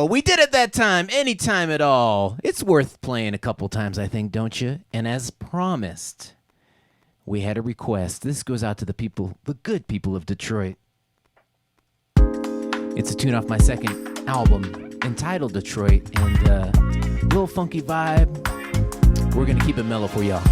we did it that time. Anytime at all. It's worth playing a couple times, I think, don't you? And as promised, we had a request. This goes out to the people, the good people of Detroit. It's a tune off my second album entitled Detroit, and little funky vibe. We're gonna keep it mellow for y'all.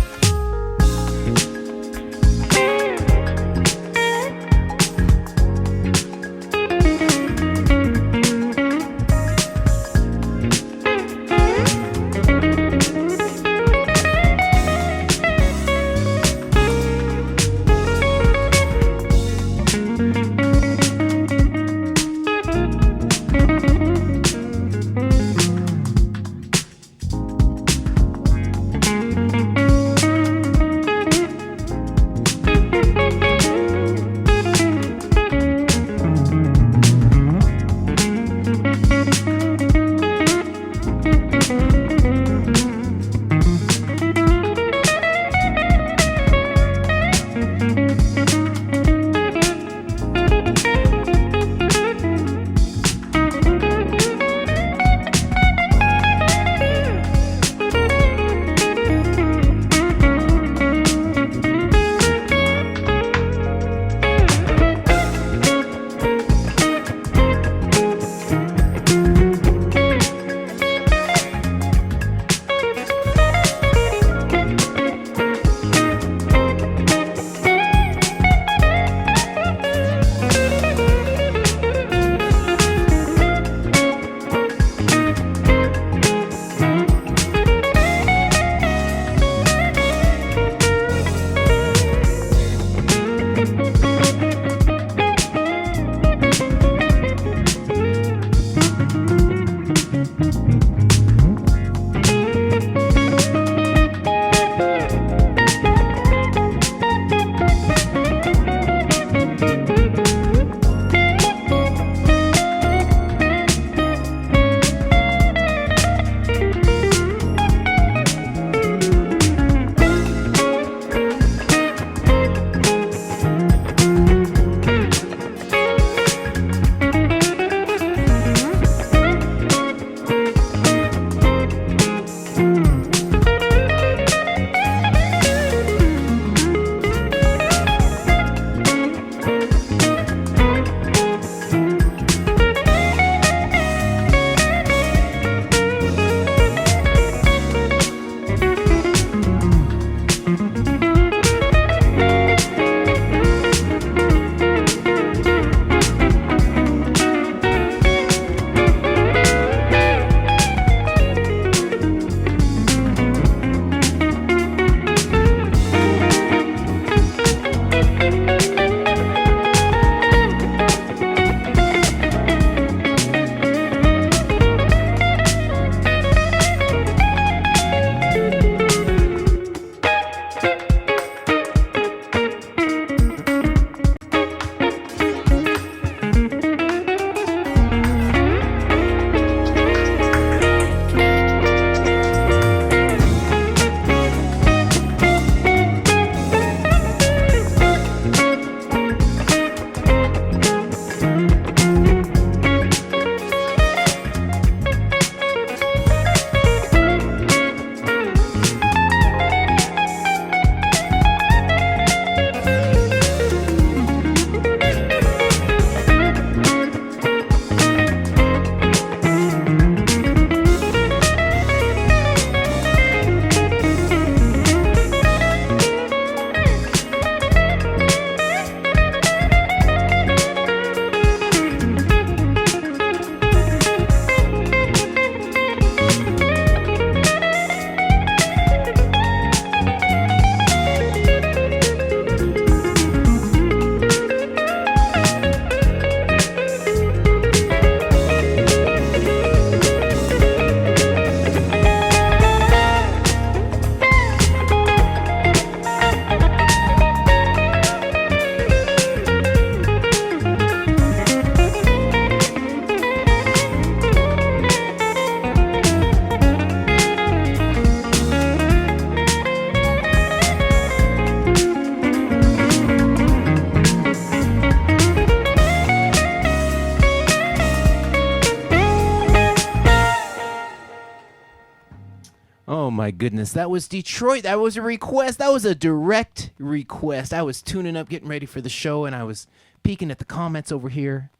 my goodness. That was Detroit. That was a request. That was a direct request. I was tuning up, getting ready for the show, and I was peeking at the comments over here.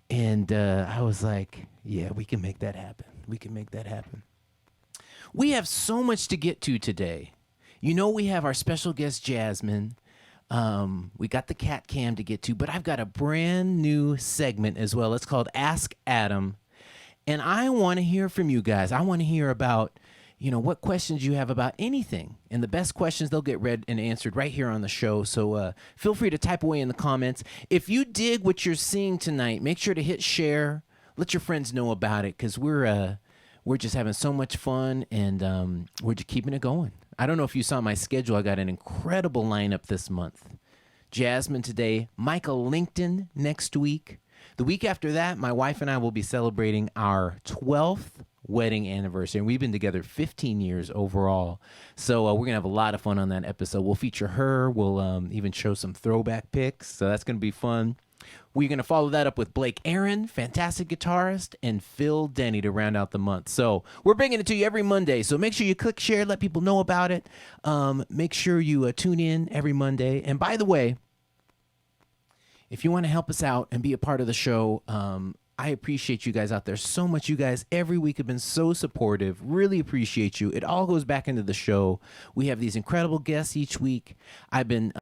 And I was like, yeah, we can make that happen. We can make that happen. We have so much to get to today. You know, we have our special guest, Jasmine. We got the cat cam to get to, but I've got a brand new segment as well. It's called Ask Adam. And I want to hear from you guys. I want to hear about, what questions you have about anything. And the best questions, they'll get read and answered right here on the show. So feel free to type away in the comments. If you dig what you're seeing tonight, make sure to hit share. Let your friends know about it, because we're just having so much fun, and we're just keeping it going. I don't know if you saw my schedule. I got an incredible lineup this month. Jasmine today, Michael Linkton next week. The week after that, my wife and I will be celebrating our 12th wedding anniversary. And we've been together 15 years overall. So we're going to have a lot of fun on that episode. We'll feature her. We'll even show some throwback pics. So that's going to be fun. We're going to follow that up with Blake Aaron, fantastic guitarist, and Phil Denny to round out the month. So we're bringing it to you every Monday. So make sure you click share, let people know about it. Make sure you tune in every Monday. And by the way, if you want to help us out and be a part of the show, I appreciate you guys out there so much. You guys every week have been so supportive. Really appreciate you. It all goes back into the show. We have these incredible guests each week. I've been,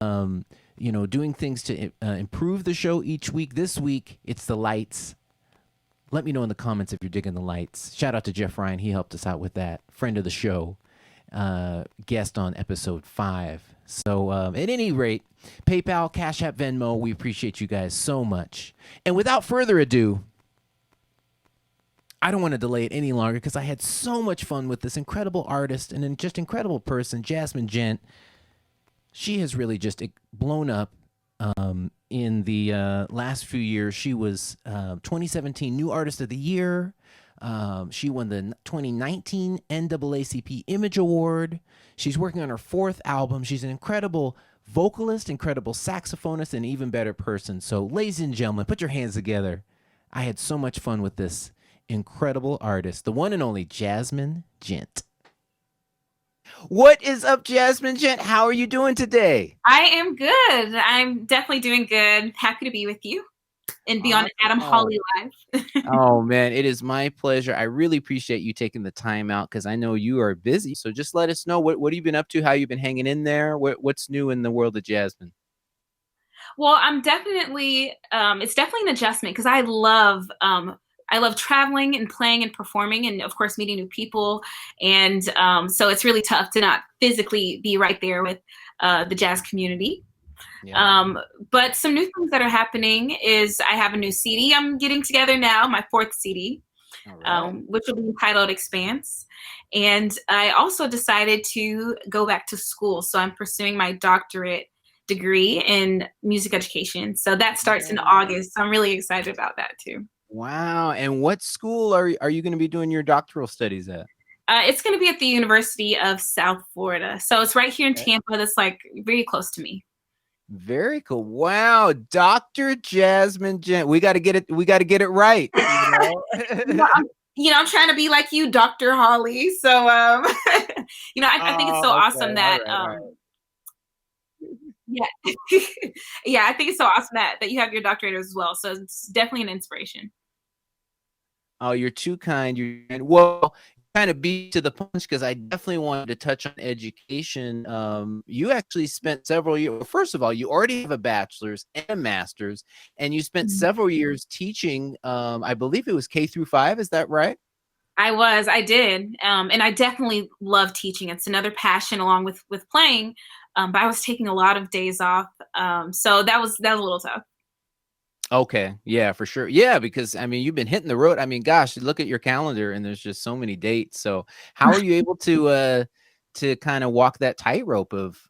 doing things to improve the show each week. This week, it's the lights. Let me know in the comments if you're digging the lights. Shout out to Jeff Ryan. He helped us out with that. Friend of the show. Guest on episode 5. So at any rate, PayPal, Cash App, Venmo, we appreciate you guys so much. And without further ado, I don't want to delay it any longer, because I had so much fun with this incredible artist and just incredible person, Jazmin Ghent. She has really just blown up in the last few years. She was 2017 New Artist of the Year. She won the 2019 NAACP Image Award. She's working on her 4th album. She's an incredible vocalist, incredible saxophonist, and even better person. So, ladies and gentlemen, put your hands together. I had so much fun with this incredible artist, the one and only Jazmin Ghent. What is up, Jazmin Ghent? How are you doing today? I am good. I'm definitely doing good. Happy to be with you and be on Adam Hawley Live. Oh, man, it is my pleasure. I really appreciate you taking the time out, because I know you are busy. So just let us know, what have you been up to? How you've been hanging in there? What's new in the world of Jasmine? Well, I'm definitely, it's definitely an adjustment, because I love traveling and playing and performing, and of course meeting new people. And so it's really tough to not physically be right there with the jazz community. Yeah. But some new things that are happening is I have a new CD I'm getting together now, my 4th CD, right. Which will be entitled Expanse. And I also decided to go back to school. So I'm pursuing my doctorate degree in music education. So that starts in August. So I'm really excited about that too. Wow. And what school are you going to be doing your doctoral studies at? It's going to be at the University of South Florida. So it's right here in Tampa. That's like very close to me. Very cool. Wow. Dr. Jazmin Ghent. We got to get it right. I'm trying to be like you, Dr. Hawley. So, I think it's so awesome that, yeah. Yeah, I think it's so awesome that you have your doctorate as well. So it's definitely an inspiration. Oh, you're too kind. Well, kind of beat to the punch, because I definitely wanted to touch on education. You actually spent several years. First of all, you already have a bachelor's and a master's, and you spent several years teaching. I believe it was K through 5. Is that right? I did. And I definitely love teaching. It's another passion along with playing. But I was taking a lot of days off. So that was a little tough. Okay. Yeah, for sure. Yeah, because you've been hitting the road. Gosh, look at your calendar, and there's just so many dates. So how are you able to kind of walk that tightrope of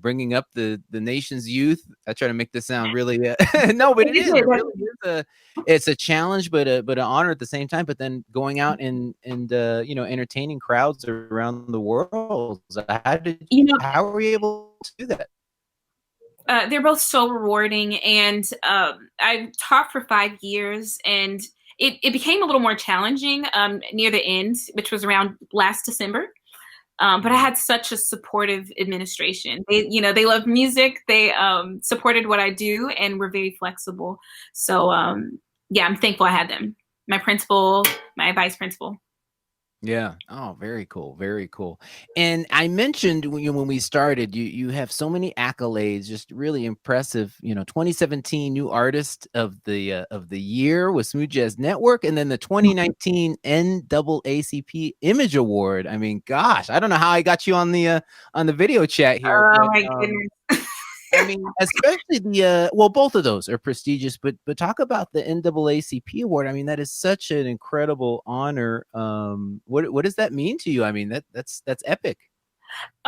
bringing up the nation's youth? I try to make this sound really no, but it is. It really is it's a challenge, but an honor at the same time. But then going out and entertaining crowds around the world. How were you able to do that? They're both so rewarding, and I taught for 5 years, and it became a little more challenging near the end, which was around last December. But I had such a supportive administration. They love music. They supported what I do and were very flexible. So yeah, I'm thankful I had them. My principal, my vice principal. Yeah. Oh, very cool. Very cool. And I mentioned when we started, you have so many accolades, just really impressive. 2017 New Artist of the Year with Smooth Jazz Network, and then the 2019 NAACP Image Award. I mean, gosh, I don't know how I got you on the video chat here, Oh but my goodness. I mean, especially both of those are prestigious, but talk about the NAACP award. I mean, that is such an incredible honor. What does that mean to you? I mean, that's epic.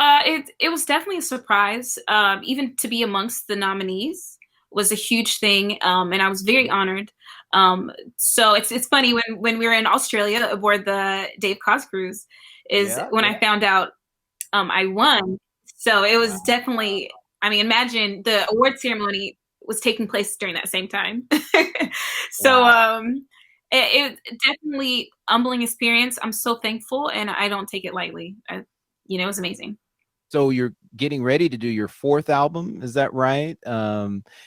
It was definitely a surprise. Even to be amongst the nominees was a huge thing, and I was very honored. So it's funny when we were in Australia aboard the Dave Koz cruise, is when I found out I won. So it was definitely. I mean, imagine the award ceremony was taking place during that same time. So it definitely humbling experience. I'm so thankful, and I don't take it lightly. It was amazing. So you're getting ready to do your 4th album, is that right?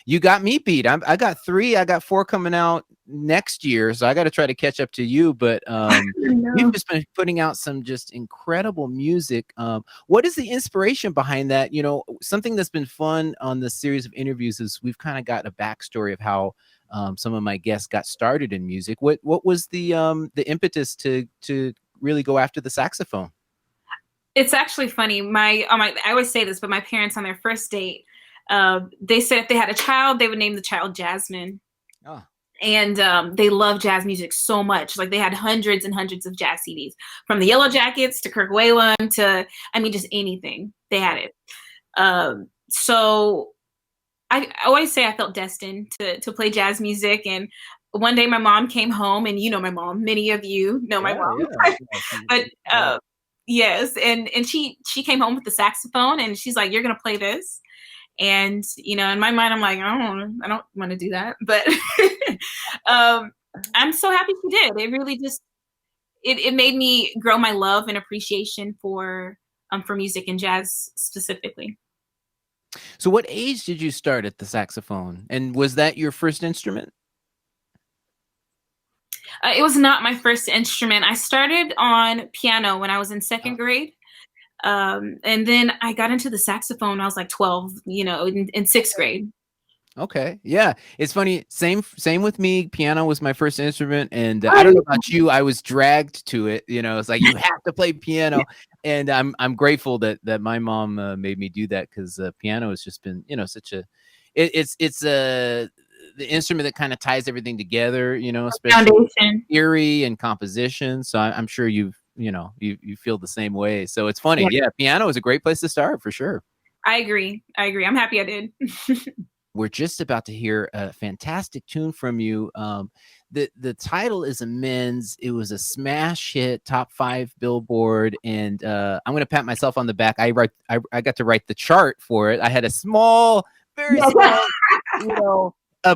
You got me beat. I got 3. I got 4 coming out next year, so I got to try to catch up to you. But you've just been putting out some just incredible music. What is the inspiration behind that? Something that's been fun on this series of interviews is we've kind of got a backstory of how some of my guests got started in music. What was the impetus to really go after the saxophone? It's actually funny. I always say this, but my parents on their first date, they said if they had a child, they would name the child Jasmine. Oh. And they love jazz music so much. Like they had hundreds and hundreds of jazz CDs, from the Yellow Jackets to Kirk Whalum to, just anything. They had it. So I always say I felt destined to play jazz music. And one day my mom came home, and my mom, many of you know my mom. But yes, and she came home with the saxophone, and she's like, "You're gonna play this." And in my mind, I'm like, I don't want to do that, but I'm so happy she did. It really just it made me grow my love and appreciation for music and jazz specifically. So, what age did you start at the saxophone, and was that your first instrument? It was not my first instrument. I started on piano when I was in 2nd grade. And then I got into the saxophone when I was like 12, in 6th grade. Okay. Yeah. It's funny. Same with me. Piano was my first instrument. And I don't know about you. I was dragged to it. It's like, you have to play piano. And I'm grateful that my mom made me do that, because piano has just been, such a, it's the instrument that kind of ties everything together, especially theory and composition. So I'm sure you feel the same way. So it's funny. Yeah. Piano is a great place to start for sure. I agree. I'm happy I did. We're just about to hear a fantastic tune from you. The title is Amends. It was a smash hit, top 5 Billboard, and I'm going to pat myself on the back. I got to write the chart for it. I had a very small,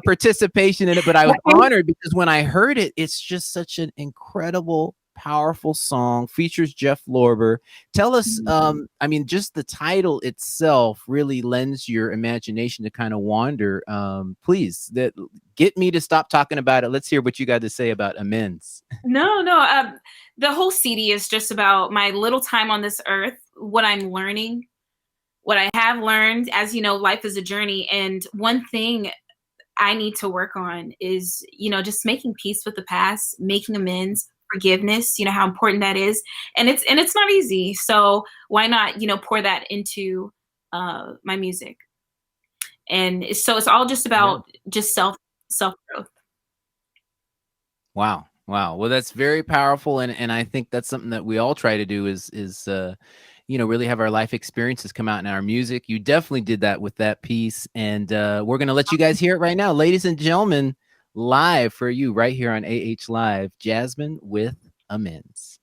participation in it, but I was honored because when I heard it, it's just such an incredible, powerful song. Features Jeff Lorber. Tell us, just the title itself really lends your imagination to kind of wander. Please, get me to stop talking about it. Let's hear what you got to say about Amends. No. The whole CD is just about my little time on this earth, what I'm learning, what I have learned. As you know, life is a journey, and one thing I need to work on is, just making peace with the past, making amends, forgiveness, how important that is. And it's not easy. So why not, pour that into my music? And so it's all just about just self growth. Wow. Well, that's very powerful. And I think that's something that we all try to do is really have our life experiences come out in our music. You definitely did that with that piece. And we're going to let you guys hear it right now. Ladies and gentlemen, live for you right here on AH Live, Jasmine with Amends.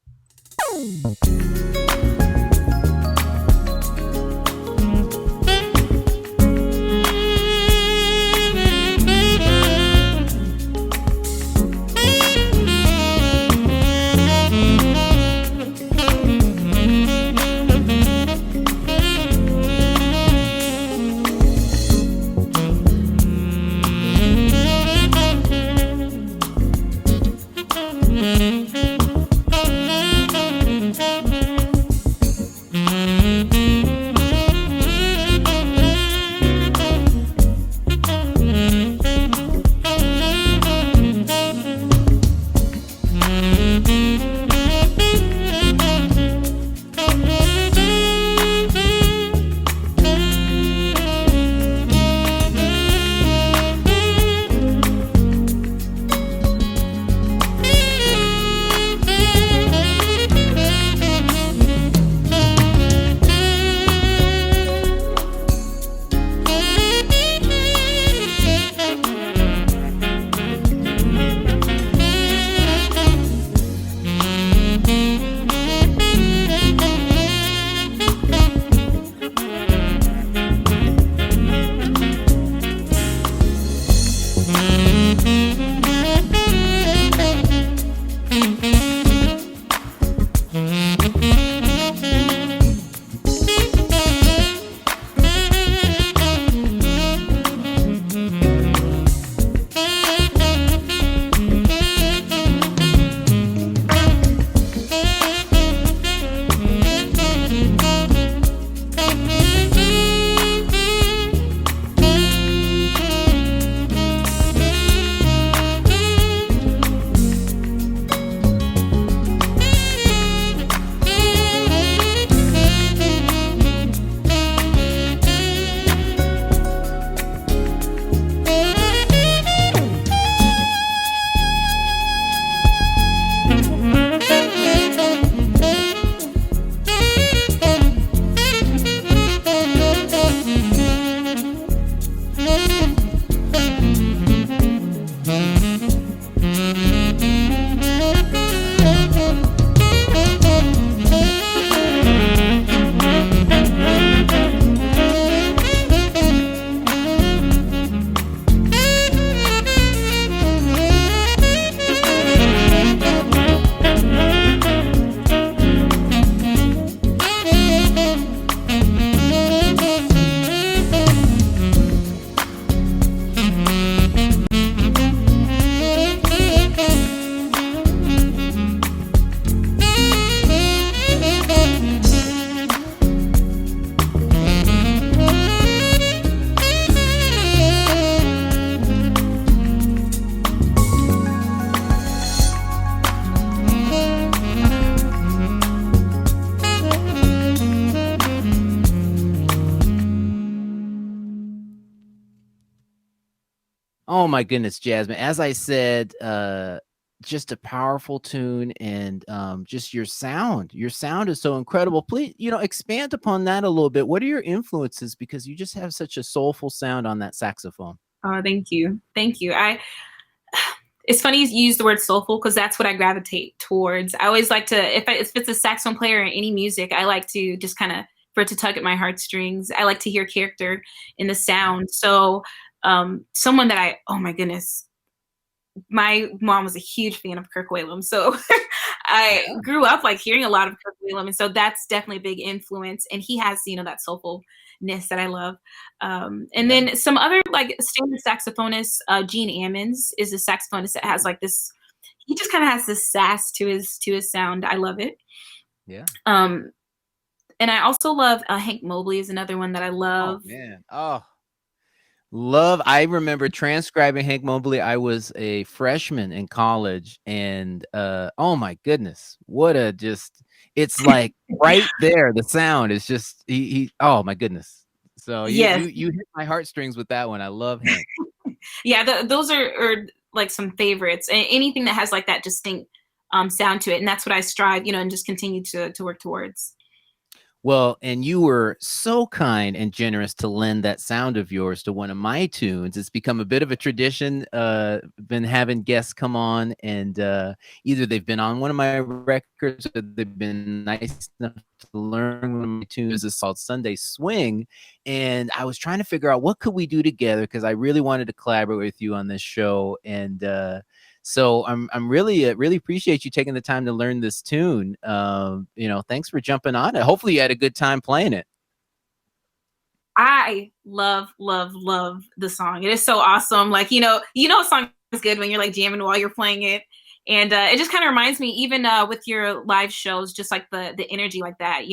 Oh my goodness, Jasmine. As I said, just a powerful tune, and just your sound. Your sound is so incredible. Please, expand upon that a little bit. What are your influences? Because you just have such a soulful sound on that saxophone. Oh, thank you. Thank you. It's funny you use the word soulful because that's what I gravitate towards. I always like to, if it's a saxophone player or any music, I like to just kind of, for it to tug at my heartstrings. I like to hear character in the sound. So someone that oh my goodness, my mom was a huge fan of Kirk Whalum. So I grew up like hearing a lot of Kirk Whalum. And so that's definitely a big influence. And he has, that soulfulness that I love. And then some other like standard saxophonists, Gene Ammons is a saxophonist that has like this, he just kind of has this sass to his sound. I love it. Yeah. And I also love Hank Mobley is another one that I love. Oh man. Oh. I remember transcribing Hank Mobley. I was a freshman in college, and oh my goodness, it's like right there. The sound is just he oh my goodness. So Yes. you hit my heartstrings with that one. I love Hank. Yeah, those are like some favorites. Anything that has like that distinct sound to it, and that's what I strive, and just continue to work towards. Well, and you were so kind and generous to lend that sound of yours to one of my tunes. It's become a bit of a tradition. Been having guests come on, and either they've been on one of my records or they've been nice enough to learn one of my tunes. It's called Sunday Swing. And I was trying to figure out what could we do together, because I really wanted to collaborate with you on this show. And so I'm really appreciate you taking the time to learn this tune. Thanks for jumping on it. Hopefully you had a good time playing it. I love the song. It is so awesome. Like, a song is good when you're like jamming while you're playing it. And it just kind of reminds me, even with your live shows, just like the energy like that,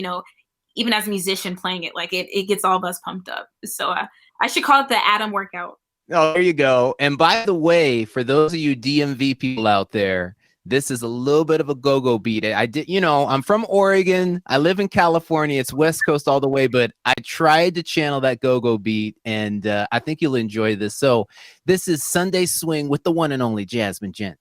even as a musician playing it, like it gets all of us pumped up. So I should call it the Adam workout. Oh, there you go. And by the way, for those of you DMV people out there, this is a little bit of a go-go beat. I'm from Oregon. I live in California. It's West Coast all the way, but I tried to channel that go-go beat, and I think you'll enjoy this. So this is Sunday Swing with the one and only Jazmin Ghent.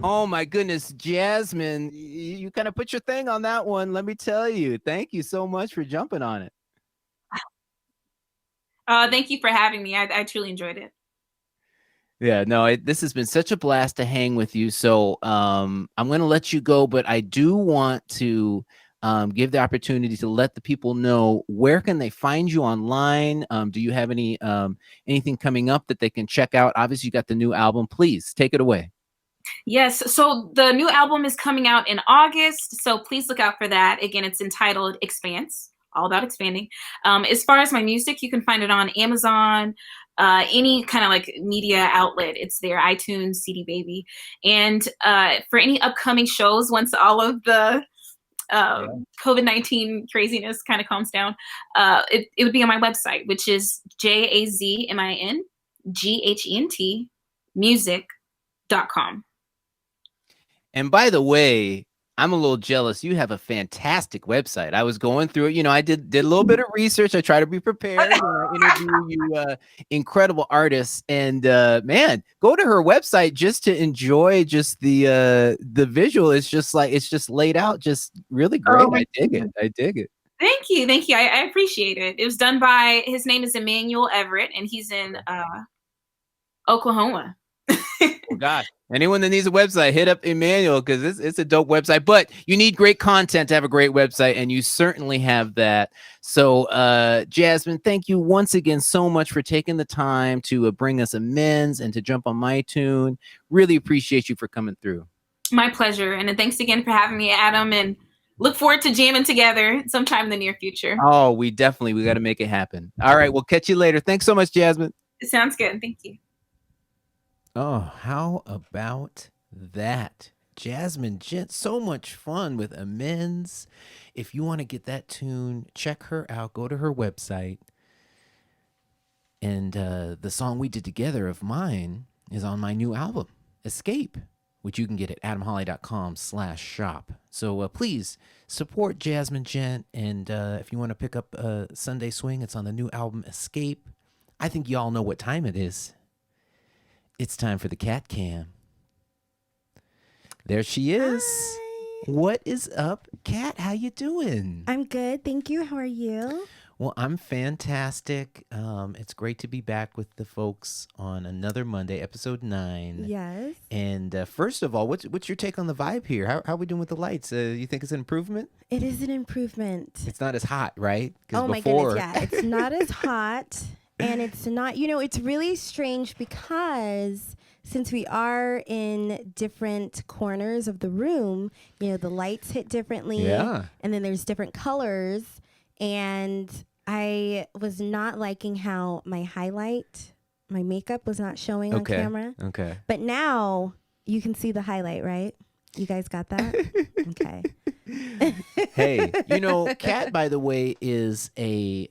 Oh my goodness, Jasmine, you kind of put your thing on that one. Let me tell you. Thank you so much for jumping on it. Thank you for having me. I truly enjoyed it. Yeah, no, this has been such a blast to hang with you. So I'm going to let you go, but I do want to give the opportunity to let the people know where can they find you online. Do you have anything coming up that they can check out? Obviously, you got the new album. Please take it away. Yes, so the new album is coming out in August, so please look out for that. Again, it's entitled Expanse, all about expanding. As far as my music, you can find it on Amazon, any kind of like media outlet. It's there, iTunes, CD Baby. And for any upcoming shows, once all of the COVID-19 craziness kind of calms down, it would be on my website, which is JazminGhent music.com. And by the way, I'm a little jealous. You have a fantastic website. I was going through it. I did a little bit of research. I try to be prepared when I interview you, incredible artists. And man, go to her website just to enjoy just the visual. It's just laid out just really great. I dig it. I dig it. Thank you. I appreciate it. It was done by, his name is Emmanuel Everett, and he's in Oklahoma. Oh, gosh. Anyone that needs a website, hit up Emmanuel, because it's a dope website. But you need great content to have a great website, and you certainly have that. So, Jasmine, thank you once again so much for taking the time to bring us amends and to jump on my tune. Really appreciate you for coming through. My pleasure. And thanks again for having me, Adam, and look forward to jamming together sometime in the near future. Oh, we got to make it happen. All right, we'll catch you later. Thanks so much, Jasmine. It sounds good. Thank you. Oh, how about that? Jazmin Ghent, so much fun with Amends. If you want to get that tune, check her out. Go to her website. And the song we did together of mine is on my new album, Escape, which you can get at adamholly.com/shop. So please support Jazmin Ghent. And if you want to pick up Sunday Swing, it's on the new album, Escape. I think y'all know what time it is. It's time for the Cat Cam. There she is. Hi. What is up, Cat? How you doing? I'm good, thank you. How are you? Well, I'm fantastic. It's great to be back with the folks on another Monday, episode 9. Yes. And first of all, what's your take on the vibe here? How are we doing with the lights? You think it's an improvement? It is an improvement. It's not as hot, right? Oh my goodness, yeah. It's not as hot. And it's not, it's really strange because since we are in different corners of the room, the lights hit differently. Yeah. And then there's different colors. And I was not liking how my makeup was not showing on camera. Okay. But now you can see the highlight, right? You guys got that? Okay. Hey, Kat, by the way, is a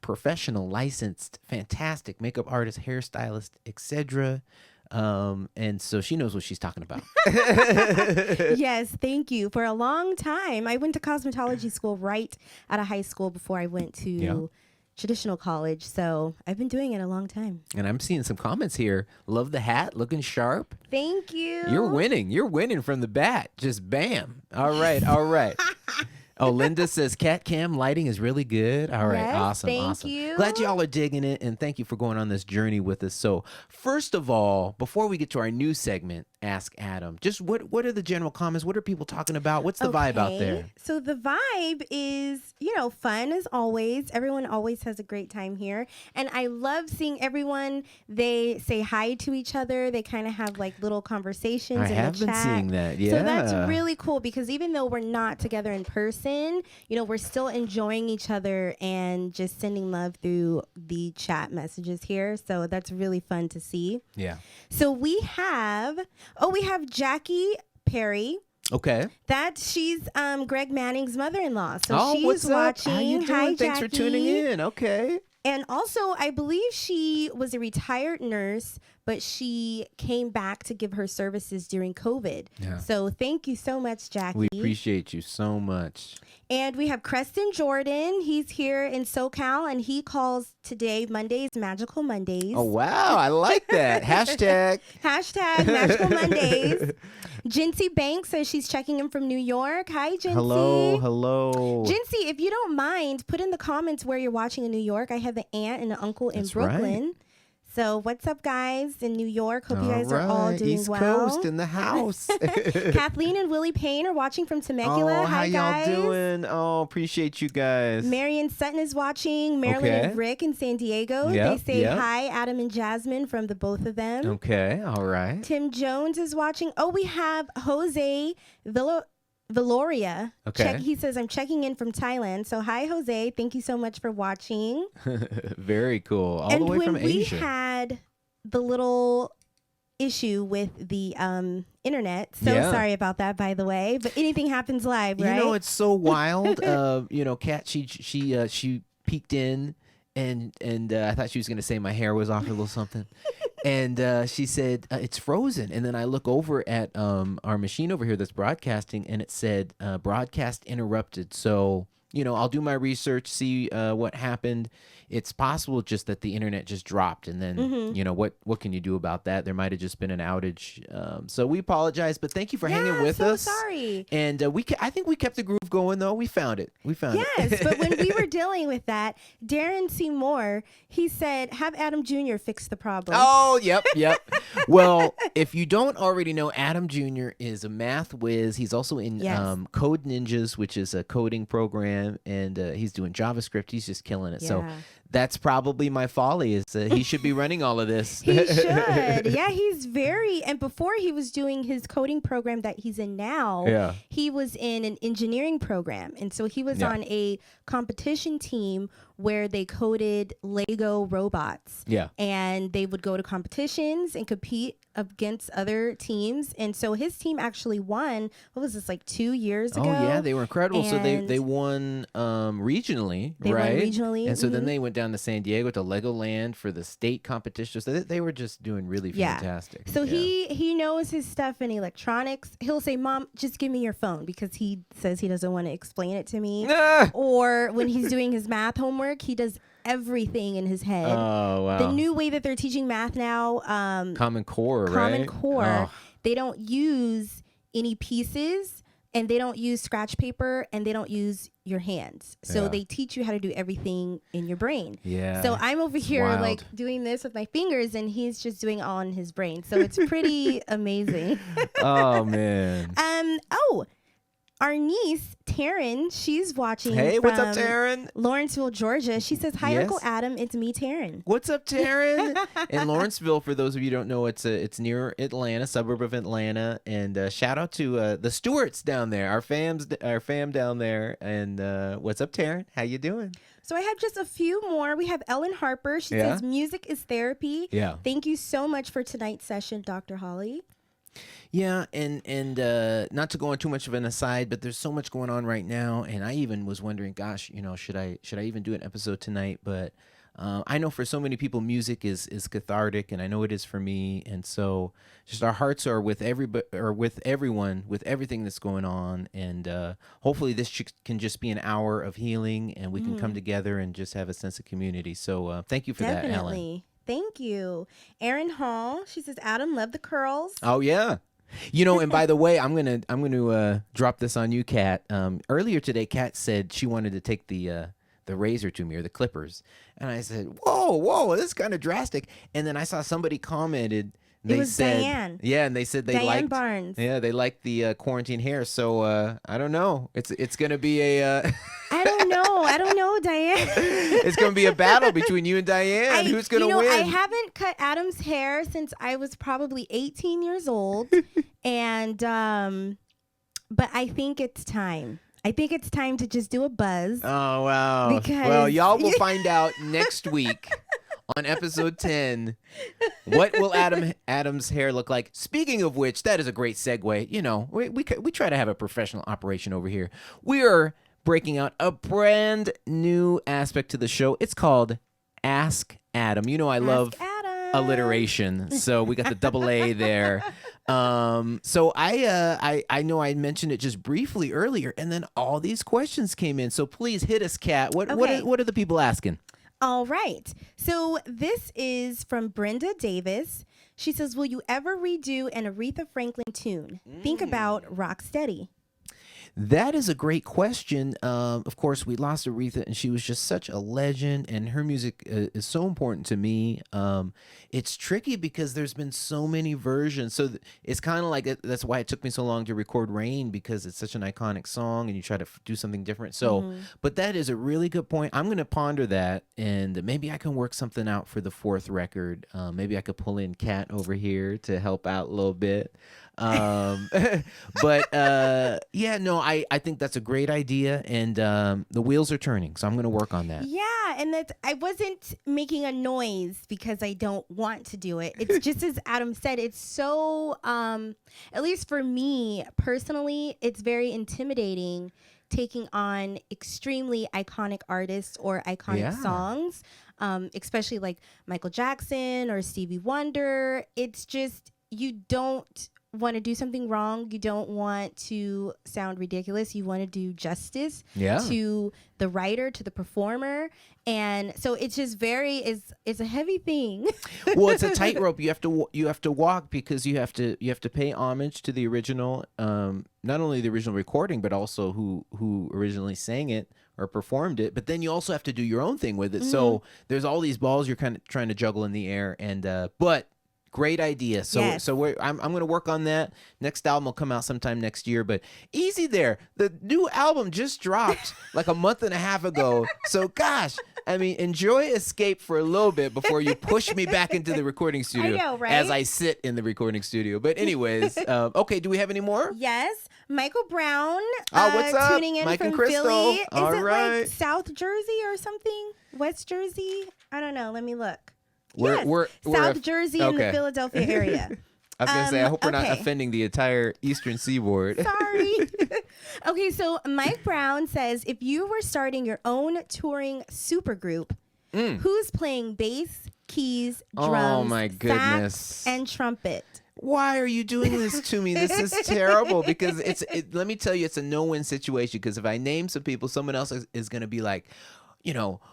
professional, licensed, fantastic makeup artist, hairstylist, etc. And so she knows what she's talking about. Yes, thank you. For a long time, I went to cosmetology school right out of high school before I went to traditional college. So I've been doing it a long time. And I'm seeing some comments here. Love the hat, looking sharp. Thank you. You're winning from the bat. Just bam. All right. Oh, Linda says Cat Cam lighting is really good. All right, yes, awesome. Thank you. Glad y'all are digging it, and thank you for going on this journey with us. So, first of all, before we get to our new segment, Ask Adam, just what are the general comments? What are people talking about? What's the vibe out there? So the vibe is, fun as always. Everyone always has a great time here, and I love seeing everyone. They say hi to each other. They kind of have like little conversations. I have been seeing that. Yeah. So that's really cool because even though we're not together in person, we're still enjoying each other and just sending love through the chat messages here. So that's really fun to see. Yeah. So we have Jackie Perry. Okay. She's Greg Manning's mother-in-law. So she's what's watching. Up? How you doing? Hi, Thanks Jackie. for tuning in. Okay. And also, I believe she was a retired nurse, but she came back to give her services during COVID. Yeah. So thank you so much, Jackie. We appreciate you so much. And we have Creston Jordan. He's here in SoCal, and he calls today Mondays Magical Mondays. Oh, wow. I like that. Hashtag Magical Mondays. Jinsey Banks says she's checking in from New York. Hi, Jinsey. Hello. Jinsey, if you don't mind, put in the comments where you're watching in New York. I have an aunt and an uncle in Brooklyn. Right. So what's up, guys, in New York? Hope you guys are all doing East well. Coast in the house. Kathleen and Willie Payne are watching from Temecula. Oh, Hi, how guys. y'all doing? Oh, appreciate you guys. Marion Sutton is watching. Marilyn and Rick in San Diego. Yep, They say hi, Adam and Jasmine, from the both of them. Okay, all right. Tim Jones is watching. Oh, we have Jose Valoria. Okay. He says, I'm checking in from Thailand. So hi, Jose. Thank you so much for watching. Very cool. All the way from Asia. And when we had the little issue with the internet, sorry about that, by the way, but anything happens live, right? You know, it's so wild. Kat, she peeked in and I thought she was going to say my hair was off, a little something. And she said, it's frozen. And then I look over at our machine over here that's broadcasting, and it said broadcast interrupted. So, I'll do my research, see what happened. It's possible just that the internet just dropped. And then, what can you do about that? There might have just been an outage. So we apologize, but thank you for hanging with us. Sorry. And I think we kept the groove going, though. We found it. Yes, but when we were dealing with that, Darren Seymour, he said, have Adam Jr. fix the problem. Oh, yep. Well, if you don't already know, Adam Jr. is a math whiz. He's also in Code Ninjas, which is a coding program, and he's doing JavaScript. He's just killing it. Yeah. So that's probably my folly, is he should be running all of this. He should. Yeah, he's and before he was doing his coding program that he's in now, he was in an engineering program. And so he was on a competition team where they coded Lego robots. Yeah. And they would go to competitions and compete against other teams. And so his team actually won, what was this, like 2 years ago? Oh, yeah, they were incredible. So they won regionally, right? Won regionally. And so then they went down to San Diego to Legoland for the state competition. So they were just doing really fantastic. So he knows his stuff in electronics. He'll say, Mom, just give me your phone, because he says he doesn't want to explain it to me. Or when he's doing his math homework, he does everything in his head. Oh, wow. The new way that they're teaching math now, Common Core, right? Common Core, they don't use any pieces, and they don't use scratch paper, and they don't use your hands. So they teach you how to do everything in your brain. Yeah. So I'm over here like doing this with my fingers, and he's just doing it all in his brain. So it's pretty amazing. Oh, man. Our niece, Taryn, she's watching. Hey, what's up, Taryn? Lawrenceville, Georgia. She says, hi, Uncle Adam. It's me, Taryn. What's up, Taryn? In Lawrenceville, for those of you who don't know, it's near Atlanta, suburb of Atlanta. And shout out to the Stewarts down there, our fam down there. And what's up, Taryn? How you doing? So I have just a few more. We have Ellen Harper. She says, music is therapy. Yeah. Thank you so much for tonight's session, Dr. Holly. Yeah, and not to go on too much of an aside, but there's so much going on right now, and I even was wondering, gosh, should I even do an episode tonight? But I know for so many people, music is cathartic, and I know it is for me, and so just our hearts are with everyone, with everything that's going on, and hopefully this can just be an hour of healing, and we can come together and just have a sense of community. So thank you for that, Ellen. Thank you. Erin Hall, she says, Adam, love the curls. Oh, yeah. And by the way, I'm gonna drop this on you, Kat. Earlier today, Kat said she wanted to take the razor to me, or the clippers, and I said, "Whoa, this is kind of drastic." And then I saw somebody commented. They said, Diane. Yeah, and they said they Diane liked Barnes. Yeah, they liked the quarantine hair. So I don't know. It's gonna be a. I don't know, Diane. It's gonna be a battle between you and Diane. Who's gonna win? I haven't cut Adam's hair since I was probably 18 years old, and but I think it's time. I think it's time to just do a buzz. Oh, wow. Well, y'all will find out next week on episode 10 what will Adam's hair look like. Speaking of which, that is a great segue. We try to have a professional operation over here. We are breaking out a brand new aspect to the show. It's called Ask Adam. I love alliteration. So we got the double A there. So I know I mentioned it just briefly earlier, and then all these questions came in. So please hit us, Kat. What are the people asking? All right. So this is from Brenda Davis. She says, will you ever redo an Aretha Franklin tune? Think about Rock Steady. That is a great question. Of course, we lost Aretha, and she was just such a legend, and her music is so important to me. It's tricky because there's been so many versions. So it's kind of like that's why it took me so long to record Rain, because it's such an iconic song, and you try to do something different. So, but that is a really good point. I'm going to ponder that, and maybe I can work something out for the fourth record. Maybe I could pull in Kat over here to help out a little bit. But yeah, no, I think that's a great idea, and the wheels are turning, so I'm going to work on that. Yeah, and I wasn't making a noise because I don't want to do it. It's just as Adam said, it's so, at least for me personally, it's very intimidating taking on extremely iconic artists or iconic songs, especially like Michael Jackson or Stevie Wonder. It's just, you don't want to do something wrong. You don't want to sound ridiculous. You want to do justice to the writer, to the performer. And so it's just it's a heavy thing. Well, it's a tightrope you have to walk, because you have to pay homage to the original, not only the original recording, but also who originally sang it or performed it. But then you also have to do your own thing with it. So there's all these balls you're kind of trying to juggle in the air, and but great idea. So I'm going to work on that. Next album will come out sometime next year, but easy there. The new album just dropped like a month and a half ago. So gosh, I mean, enjoy Escape for a little bit before you push me back into the recording studio. I know, right? As I sit in the recording studio. But anyways, okay, do we have any more? Yes. Michael Brown what's up? tuning in Mike from and Crystal. Philly. Is All it right. like South Jersey or something? West Jersey? I don't know. Let me look. We're South Jersey in the Philadelphia area. I was going to say, I hope we're not okay. offending the entire Eastern Seaboard. Sorry. Okay, so Mike Brown says, if you were starting your own touring supergroup, who's playing bass, keys, drums, my goodness, sax, and trumpet? Why are you doing this to me? This is terrible, because let me tell you, it's a no-win situation, because if I name some people, someone else is going to be like,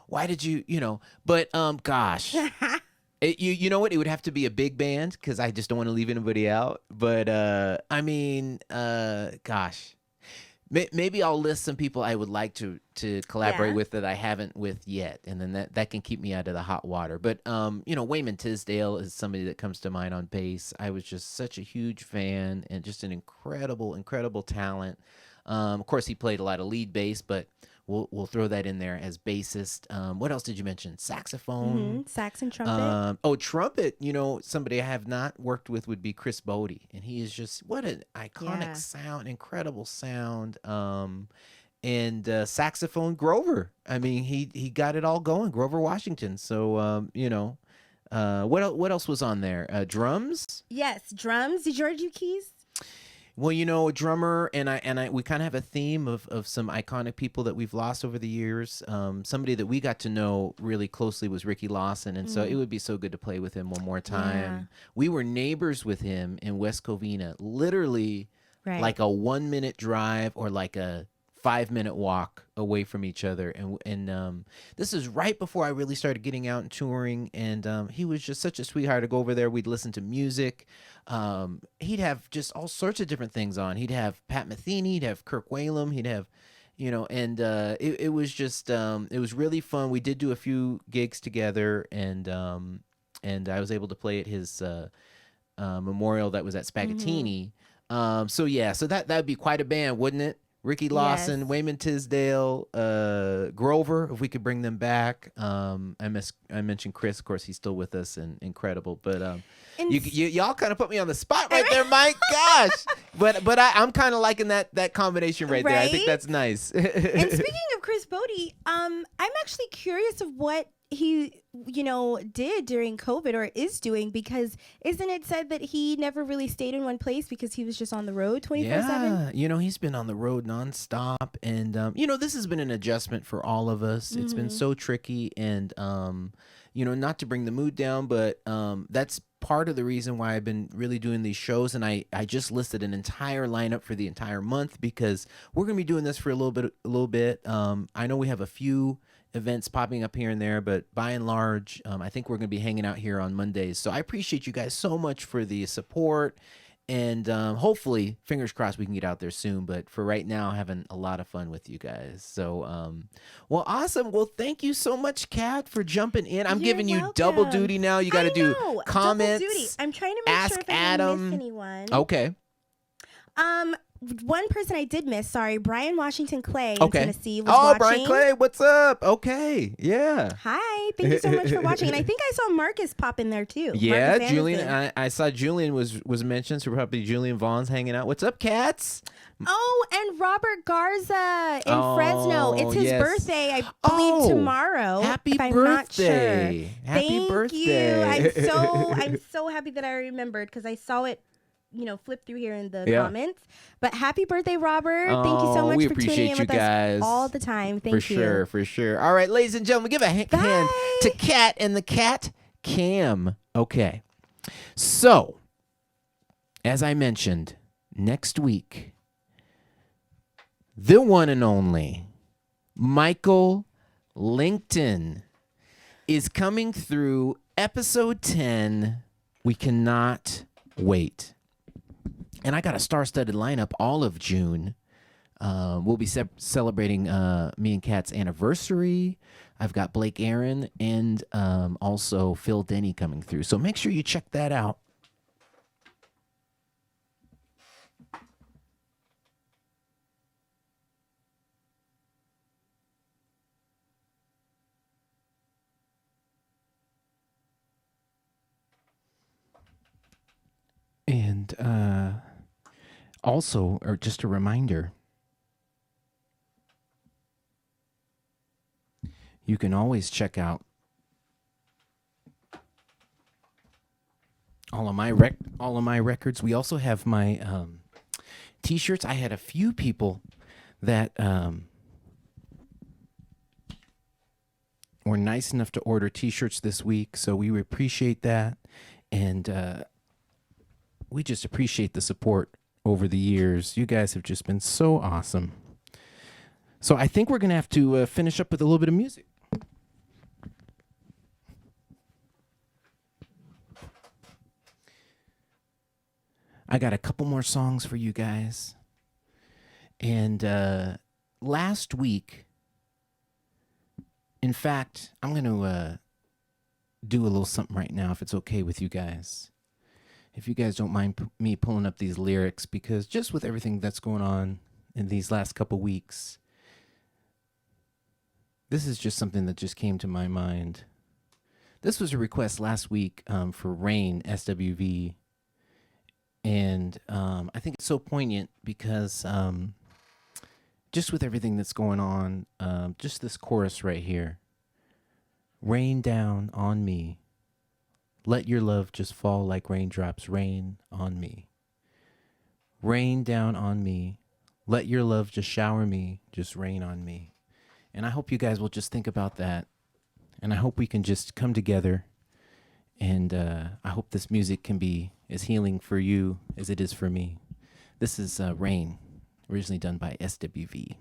why did you, but gosh. You know what? It would have to be a big band, because I just don't want to leave anybody out. But I mean, gosh, maybe I'll list some people I would like to collaborate with that I haven't with yet, and then that can keep me out of the hot water. But Wayman Tisdale is somebody that comes to mind on bass. I was just such a huge fan, and just an incredible talent. Of course, he played a lot of lead bass, but we'll throw that in there as bassist. What else did you mention? Saxophone, sax and trumpet. Trumpet. Somebody I have not worked with would be Chris Bodie, and he is just what an iconic sound, incredible sound. And saxophone, Grover. I mean, he got it all going, Grover Washington. So what else was on there? Drums. Yes, drums. Did you already do keys? Well, a drummer, and we kind of have a theme of some iconic people that we've lost over the years. Somebody that we got to know really closely was Ricky Lawson, and so it would be so good to play with him one more time. Yeah. We were neighbors with him in West Covina, literally like a 1-minute drive or like a 5-minute walk away from each other, and this is right before I really started getting out and touring, and he was just such a sweetheart to go over there. We'd listen to music. He'd have just all sorts of different things on. He'd have Pat Metheny, he'd have Kirk Whalum, he'd have and it was just it was really fun. We did do a few gigs together, and I was able to play at his memorial that was at Spaghettini. So that would be quite a band, wouldn't it? Ricky Lawson, Wayman Tisdale, Grover, if we could bring them back. I mentioned Chris, of course, he's still with us and incredible. But y'all kind of put me on the spot right there, Mike. Gosh, but I'm kind of liking that combination right there. I think that's nice. And speaking of Chris Bodie, I'm actually curious of what he did during COVID or is doing, because isn't it said that he never really stayed in one place because he was just on the road 24/7? Yeah, he's been on the road nonstop, and this has been an adjustment for all of us. It's been so tricky, and not to bring the mood down, but that's part of the reason why I've been really doing these shows. And I just listed an entire lineup for the entire month because we're going to be doing this for a little bit. I know we have a few events popping up here and there, but by and large, I think we're going to be hanging out here on Mondays. So I appreciate you guys so much for the support. And hopefully, fingers crossed, we can get out there soon. But for right now, having a lot of fun with you guys. So, well, awesome. Well, thank you so much, Kat, for jumping in. I'm You're giving you welcome. double duty now. You got to do comments. Double duty. I'm trying to make ask sure if I Adam. didn't miss anyone. Okay. One person I did miss. Sorry, Brian Washington Clay in Okay. Tennessee was watching. Brian Clay, what's up? Okay. Yeah. Hi. Thank you so much for watching. And I think I saw Marcus pop in there too. Yeah, Marcus Julian. Anderson. I saw Julian was mentioned, so probably Julian Vaughn's hanging out. What's up, Cats? Oh, and Robert Garza in Fresno. It's his yes. birthday, I believe, tomorrow. Happy if I'm birthday. not sure. Happy Thank birthday. you. I'm so happy that I remembered because I saw it, flip through here in the comments. But happy birthday, Robert. Thank you so much we for tuning appreciate in you with guys us all the time. Thank you. For sure. All right, ladies and gentlemen, give a hand to Kat and the Cat Cam. Okay. So, as I mentioned, next week, the one and only Michael Linkton is coming through episode 10. We cannot wait. And I got a star-studded lineup all of June. We'll be celebrating me and Kat's anniversary. I've got Blake Aaron and also Phil Denny coming through. So make sure you check that out. And also, or just a reminder, you can always check out all of my records. We also have my t-shirts. I had a few people that were nice enough to order t-shirts this week, so we appreciate that. And we just appreciate the support over the years. You guys have just been so awesome. So I think we're going to have to finish up with a little bit of music. I got a couple more songs for you guys. And last week, in fact, I'm going to do a little something right now if it's okay with you guys. If you guys don't mind me pulling up these lyrics, because just with everything that's going on in these last couple weeks, this is just something that just came to my mind. This was a request last week for Rain, SWV. And I think it's so poignant because just with everything that's going on, just this chorus right here. Rain down on me. Let your love just fall like raindrops, rain on me. Rain down on me. Let your love just shower me, just rain on me. And I hope you guys will just think about that. And I hope we can just come together. And I hope this music can be as healing for you as it is for me. This is Rain, originally done by SWV.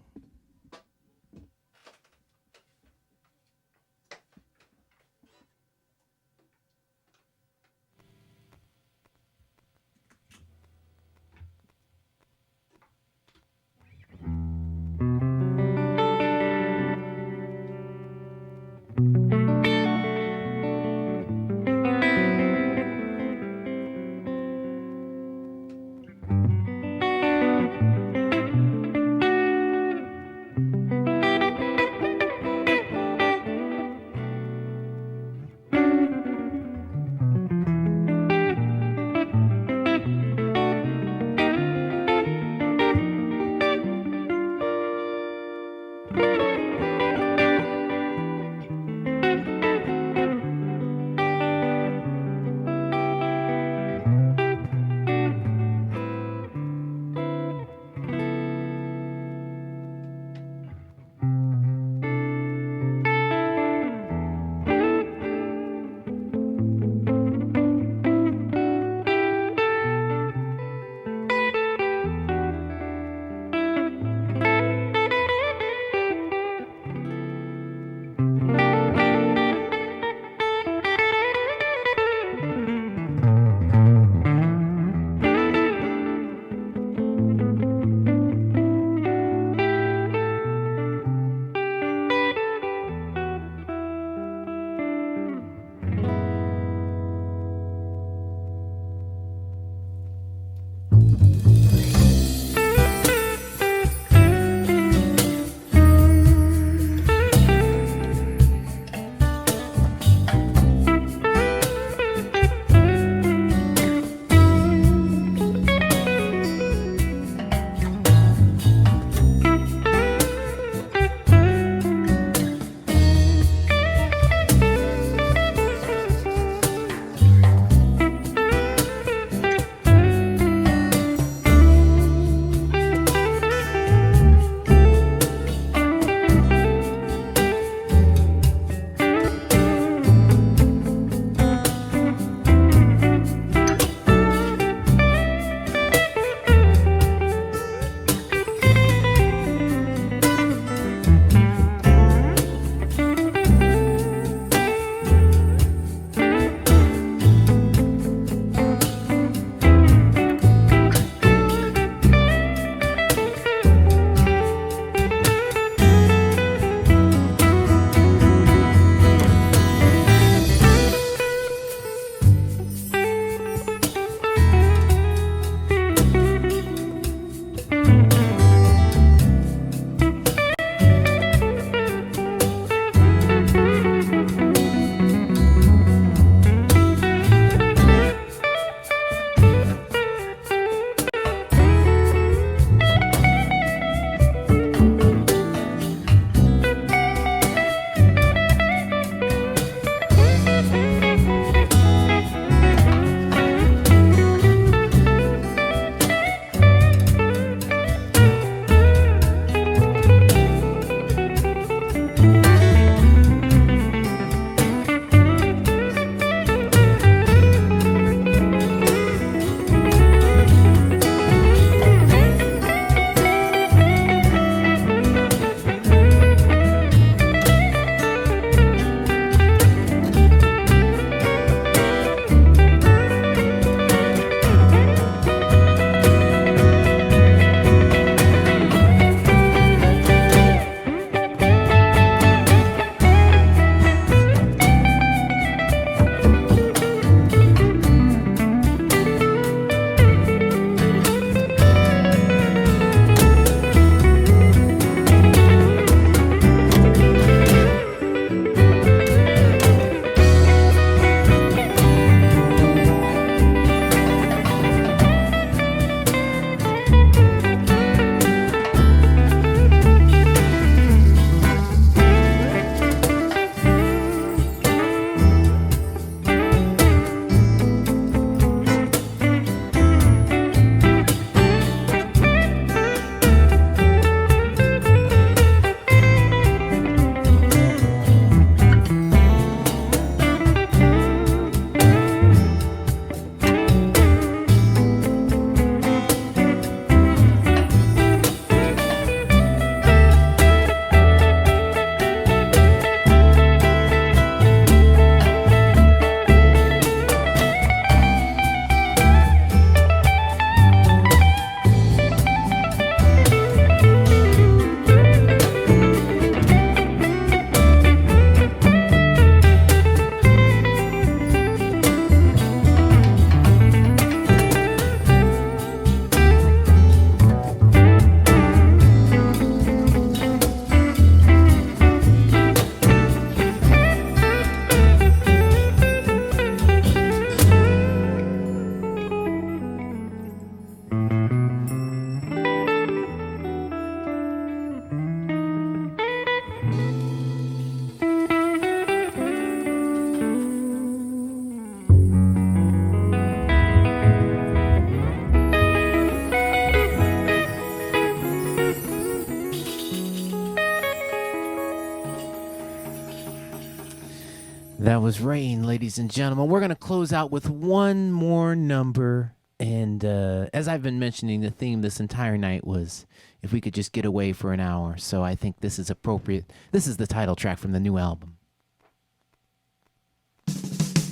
was Rain, ladies and gentlemen. We're going to close out with one more number. And as I've been mentioning, the theme this entire night was if we could just get away for an hour. So I think this is appropriate. This is the title track from the new album.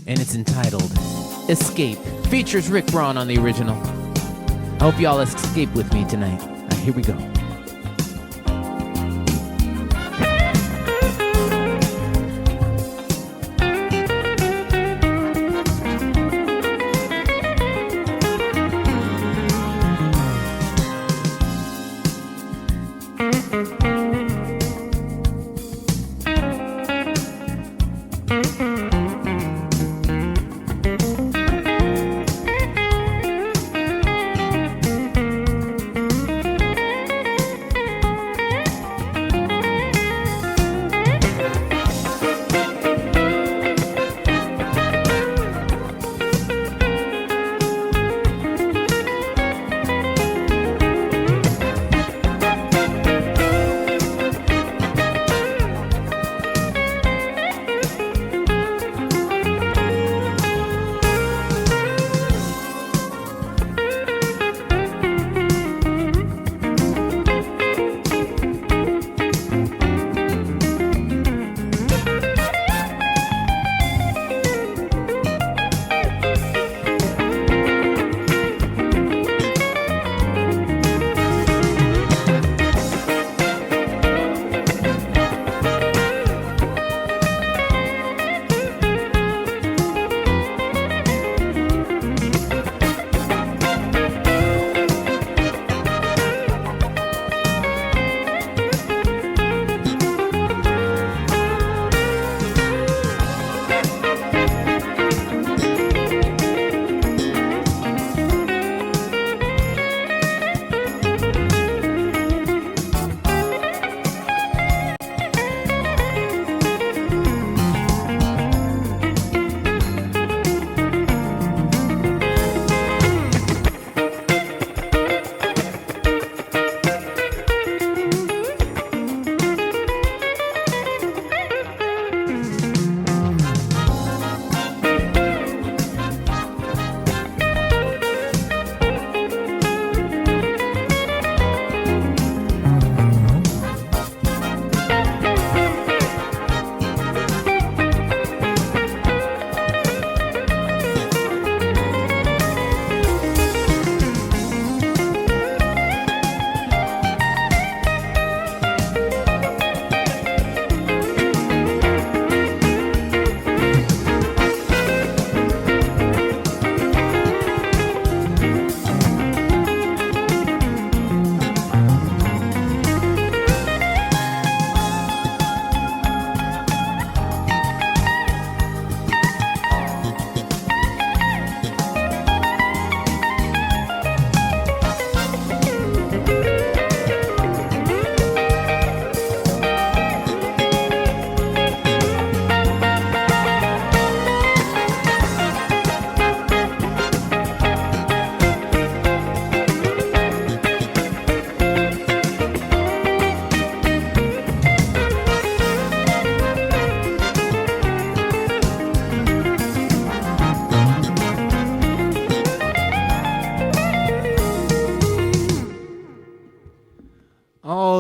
And it's entitled Escape. Features Rick Braun on the original. I hope y'all escape with me tonight. All right, here we go.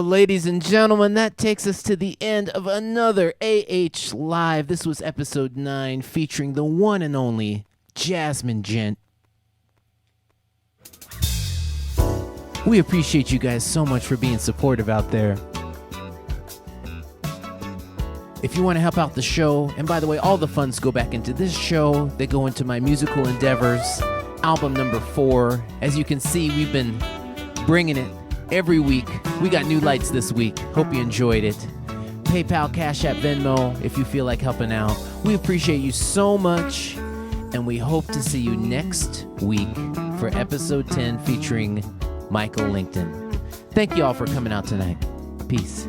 Ladies and gentlemen, that takes us to the end of another AH Live. This was episode 9 featuring the one and only Jazmin Ghent. We appreciate you guys so much for being supportive out there. If you want to help out the show, and by the way, all the funds go back into this show. They go into my musical endeavors, album number 4. As you can see, we've been bringing it every week. We got new lights this week. Hope you enjoyed it. PayPal, Cash App, Venmo, if you feel like helping out. We appreciate you so much, and we hope to see you next week for episode 10 featuring Michael Linkton. Thank you all for coming out tonight. Peace.